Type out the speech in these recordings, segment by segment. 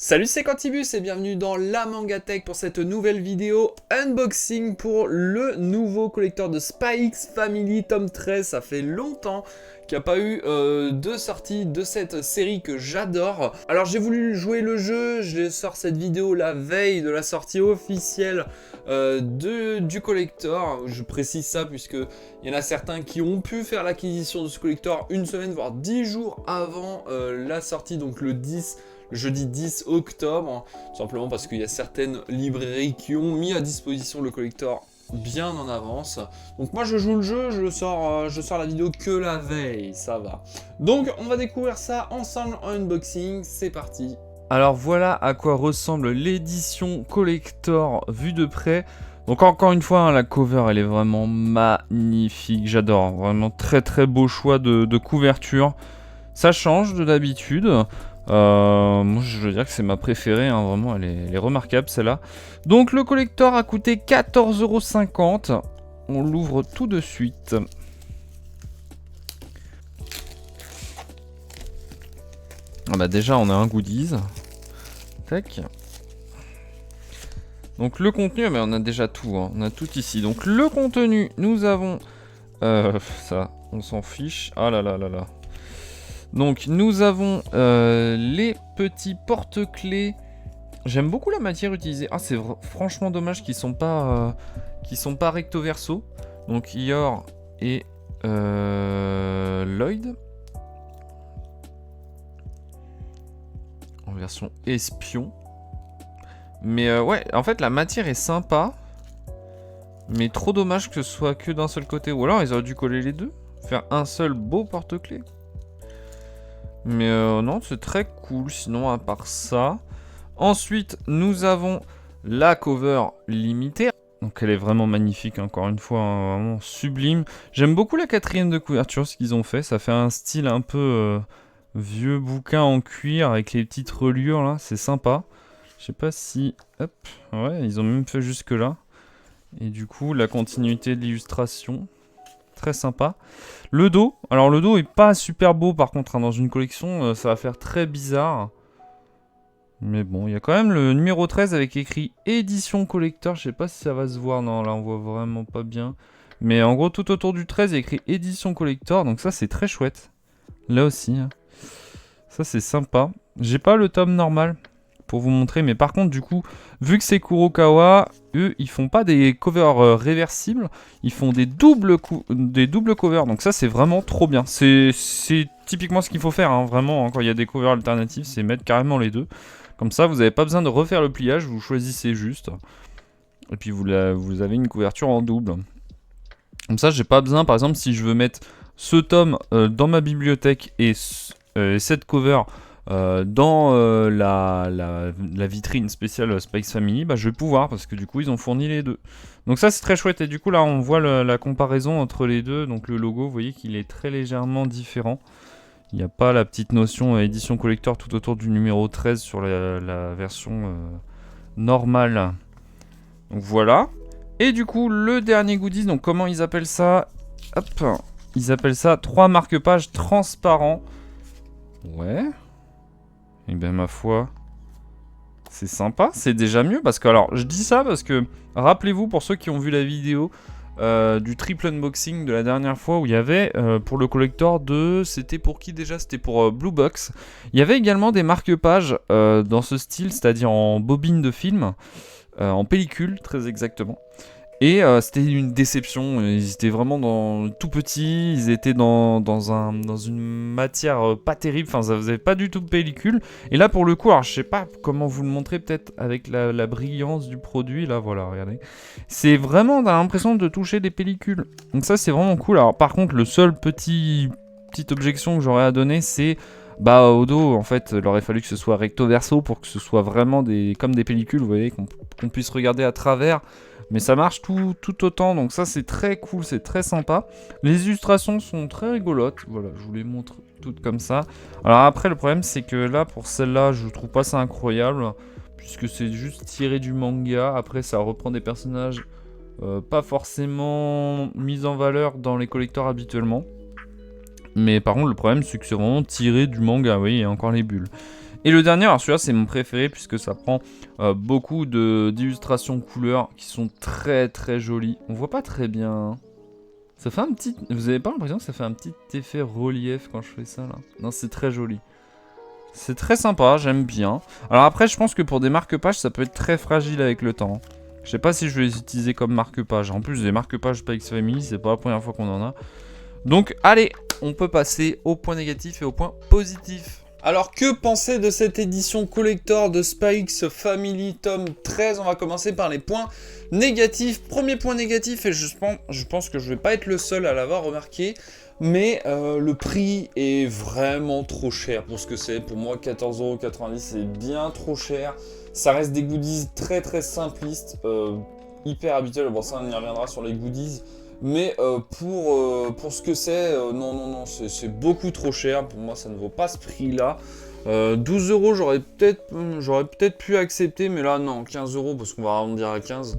Salut, c'est Quantibus et bienvenue dans la Mangatech pour cette nouvelle vidéo unboxing pour le nouveau collector de Spy X Family tome 13. Ça fait longtemps qu'il n'y a pas eu de sortie de cette série que j'adore. Alors j'ai voulu jouer le jeu, je sors cette vidéo la veille de la sortie officielle du collector. Je précise ça puisque il y en a certains qui ont pu faire l'acquisition de ce collector une semaine voire 10 jours avant la sortie, donc le jeudi 10 octobre, tout simplement parce qu'il y a certaines librairies qui ont mis à disposition le collector bien en avance. Donc moi je joue le jeu, je sors la vidéo que la veille, ça va. Donc on va découvrir ça ensemble en unboxing, c'est parti. Alors voilà à quoi ressemble l'édition collector vue de près. Donc encore une fois, hein, la cover elle est vraiment magnifique, j'adore, vraiment très très beau choix de couverture. Ça change de d'habitude. Moi je veux dire que c'est ma préférée, hein, vraiment elle est remarquable celle-là. Donc le collector a coûté 14,50 €. On l'ouvre tout de suite. Ah bah déjà on a un goodies. Tac. Donc le contenu, mais on a déjà tout, hein, on a tout ici. Donc le contenu, nous avons... ça, on s'en fiche. Ah là là là là. Donc nous avons les petits porte-clés. J'aime beaucoup la matière utilisée. Ah, c'est franchement dommage qu'ils sont pas recto verso. Donc Yor et Lloyd en version espion. Mais ouais, en fait la matière est sympa, mais trop dommage que ce soit que d'un seul côté. Ou alors ils auraient dû coller les deux, faire un seul beau porte-clés. Mais non, c'est très cool, sinon à part ça. Ensuite, nous avons la cover limitée. Donc elle est vraiment magnifique, encore une fois, hein, vraiment sublime. J'aime beaucoup la quatrième de couverture, ce qu'ils ont fait. Ça fait un style un peu vieux bouquin en cuir avec les petites reliures là, c'est sympa. Je sais pas si... Hop, ouais, ils ont même fait jusque là. Et du coup, la continuité de l'illustration... Très sympa. Le dos, alors le dos est pas super beau par contre, hein, dans une collection ça va faire très bizarre. Mais bon, il y a quand même le numéro 13 avec écrit édition collector, je sais pas si ça va se voir, non là on voit vraiment pas bien. Mais en gros tout autour du 13 il y a écrit édition collector, donc ça c'est très chouette. Là aussi, hein. Ça c'est sympa. J'ai pas le tome normal pour vous montrer, mais par contre du coup, vu que c'est Kurokawa, eux ils font pas des covers réversibles, ils font des doubles covers, donc ça c'est vraiment trop bien. C'est typiquement ce qu'il faut faire, hein, vraiment, hein, quand il y a des covers alternatives, c'est mettre carrément les deux. Comme ça vous n'avez pas besoin de refaire le pliage, vous choisissez juste, et puis vous avez une couverture en double. Comme ça j'ai pas besoin, par exemple si je veux mettre ce tome dans ma bibliothèque et cette cover dans la vitrine spéciale Spy X Family, bah, je vais pouvoir parce que du coup ils ont fourni les deux. Donc ça c'est très chouette, et du coup là on voit la comparaison entre les deux. Donc le logo, vous voyez qu'il est très légèrement différent. Il n'y a pas la petite notion édition collector tout autour du numéro 13 sur la version normale. Donc voilà. Et du coup le dernier goodies, donc comment ils appellent ça? Hop, ils appellent ça 3 marque-pages transparents. Ouais. Et bien ma foi, c'est sympa, c'est déjà mieux. Parce que, alors, je dis ça parce que, rappelez-vous, pour ceux qui ont vu la vidéo du triple unboxing de la dernière fois, où il y avait, pour le collector c'était pour qui déjà? C'était pour Blue Box. Il y avait également des marque-pages dans ce style, c'est-à-dire en bobine de film, en pellicule, très exactement. Et c'était une déception, ils étaient vraiment tout petits, ils étaient dans une matière pas terrible, enfin ça faisait pas du tout de pellicule. Et là pour le coup, alors je sais pas comment vous le montrer, peut-être avec la brillance du produit, là voilà, regardez. C'est vraiment, on a l'impression de toucher des pellicules. Donc ça c'est vraiment cool. Alors par contre le seul petite objection que j'aurais à donner, c'est... Bah au dos en fait il aurait fallu que ce soit recto verso pour que ce soit vraiment comme des pellicules, vous voyez, qu'on puisse regarder à travers. Mais ça marche tout autant, donc ça c'est très cool, c'est très sympa. Les illustrations sont très rigolotes, voilà, je vous les montre toutes comme ça. Alors après le problème c'est que là, pour celle-là, je trouve pas ça incroyable, puisque c'est juste tiré du manga. Après ça reprend des personnages pas forcément mis en valeur dans les collectors habituellement. Mais par contre le problème c'est que c'est vraiment tiré du manga, oui, il y a encore les bulles. Et le dernier, alors celui-là c'est mon préféré puisque ça prend beaucoup d'illustrations couleurs qui sont très très jolies. On voit pas très bien. Hein. Ça fait un petit... Vous avez pas l'impression que ça fait un petit effet relief quand je fais ça là? Non, c'est très joli. C'est très sympa, j'aime bien. Alors après, je pense que pour des marque-pages, ça peut être très fragile avec le temps. Je sais pas si je vais les utiliser comme marque-pages. En plus, des marque-pages PX Family, c'est pas la première fois qu'on en a. Donc, allez, on peut passer au point négatif et au point positif. Alors, que penser de cette édition collector de Spy X Family tome 13? On va commencer par les points négatifs. Premier point négatif, et je pense que je vais pas être le seul à l'avoir remarqué, mais le prix est vraiment trop cher pour ce que c'est. Pour moi, 14,90 €, c'est bien trop cher. Ça reste des goodies très très simplistes, hyper habituels. Bon, ça, on y reviendra sur les goodies. Mais pour ce que c'est, non, c'est beaucoup trop cher. Pour moi, ça ne vaut pas ce prix-là. 12 €, j'aurais peut-être pu accepter, mais là, non, 15 € parce qu'on va arrondir à 15.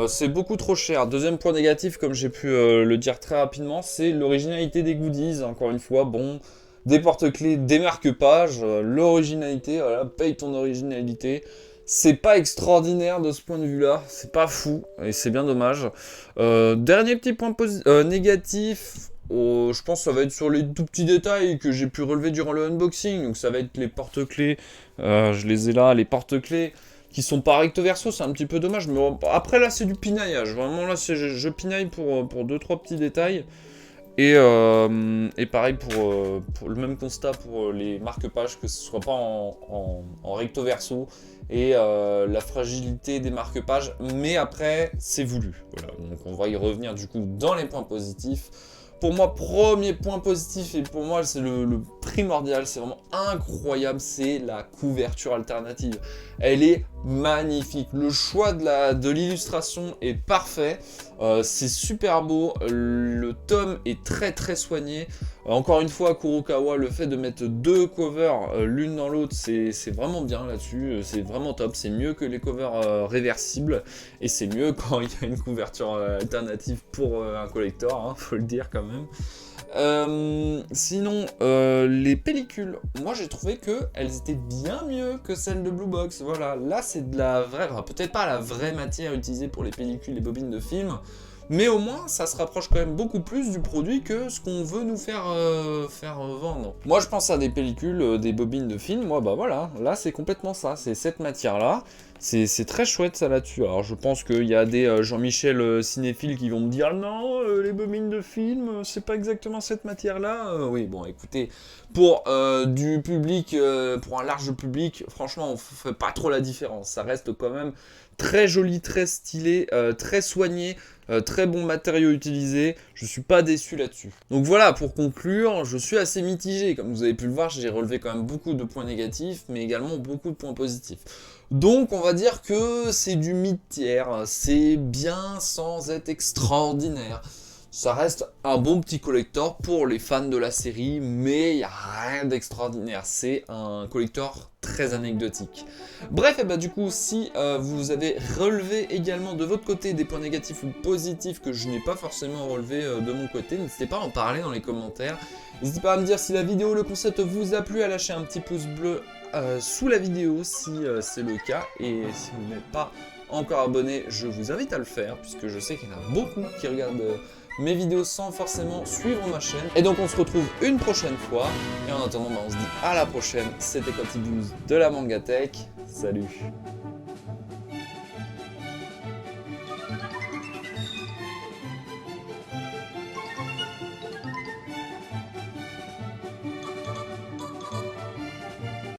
C'est beaucoup trop cher. Deuxième point négatif, comme j'ai pu le dire très rapidement, c'est l'originalité des goodies. Encore une fois, bon, des porte-clés, des marque-pages, l'originalité, voilà, paye ton originalité. C'est pas extraordinaire de ce point de vue-là, c'est pas fou, et c'est bien dommage. Dernier petit point négatif, je pense que ça va être sur les tout petits détails que j'ai pu relever durant le unboxing. Donc ça va être les porte-clés, je les ai là, les porte-clés qui sont pas recto verso, c'est un petit peu dommage. Mais après là c'est du pinaillage, vraiment là je pinaille pour 2-3 petits détails. Et pareil pour le même constat pour les marque-pages, que ce soit pas en recto verso, et la fragilité des marque-pages, mais après c'est voulu. Voilà. Donc on va y revenir du coup dans les points positifs. Pour moi, premier point positif, et pour moi c'est le primordial, c'est vraiment incroyable, c'est la couverture alternative. Elle est magnifique, le choix de l'illustration est parfait, c'est super beau, le tome est très très soigné. Encore une fois, Kurokawa, le fait de mettre deux covers l'une dans l'autre, c'est vraiment bien là-dessus, c'est vraiment top, c'est mieux que les covers réversibles, et c'est mieux quand il y a une couverture alternative pour un collector, hein, faut le dire quand même. Sinon, les pellicules, moi j'ai trouvé qu'elles étaient bien mieux que celles de Blue Box. Voilà, là c'est de la vraie, enfin, peut-être pas la vraie matière utilisée pour les pellicules et bobines de film, mais au moins ça se rapproche quand même beaucoup plus du produit que ce qu'on veut nous faire vendre. Moi je pense à des pellicules, des bobines de film, moi bah voilà, là c'est complètement ça, c'est cette matière là. C'est très chouette ça là-dessus. Alors je pense qu'il y a des Jean-Michel cinéphiles qui vont me dire non, les bobines de film, c'est pas exactement cette matière-là. Oui, bon, écoutez, pour du public, pour un large public, franchement, on fait pas trop la différence. Ça reste quand même très joli, très stylé, très soigné. Très bons matériaux utilisés, je suis pas déçu là-dessus. Donc voilà, pour conclure, je suis assez mitigé. Comme vous avez pu le voir, j'ai relevé quand même beaucoup de points négatifs, mais également beaucoup de points positifs. Donc on va dire que c'est du mid-tiers, c'est bien sans être extraordinaire. Ça reste un bon petit collector pour les fans de la série, mais il n'y a rien d'extraordinaire. C'est un collector très anecdotique. Bref, et bah du coup, si vous avez relevé également de votre côté des points négatifs ou positifs que je n'ai pas forcément relevé de mon côté, n'hésitez pas à en parler dans les commentaires. N'hésitez pas à me dire si la vidéo, le concept vous a plu, à lâcher un petit pouce bleu sous la vidéo si c'est le cas. Et si vous n'êtes pas encore abonné, je vous invite à le faire, puisque je sais qu'il y en a beaucoup qui regardent mes vidéos sans forcément suivre ma chaîne. Et donc on se retrouve une prochaine fois. Et en attendant, bah, on se dit à la prochaine. C'était Quantiboost de la Mangatech. Salut.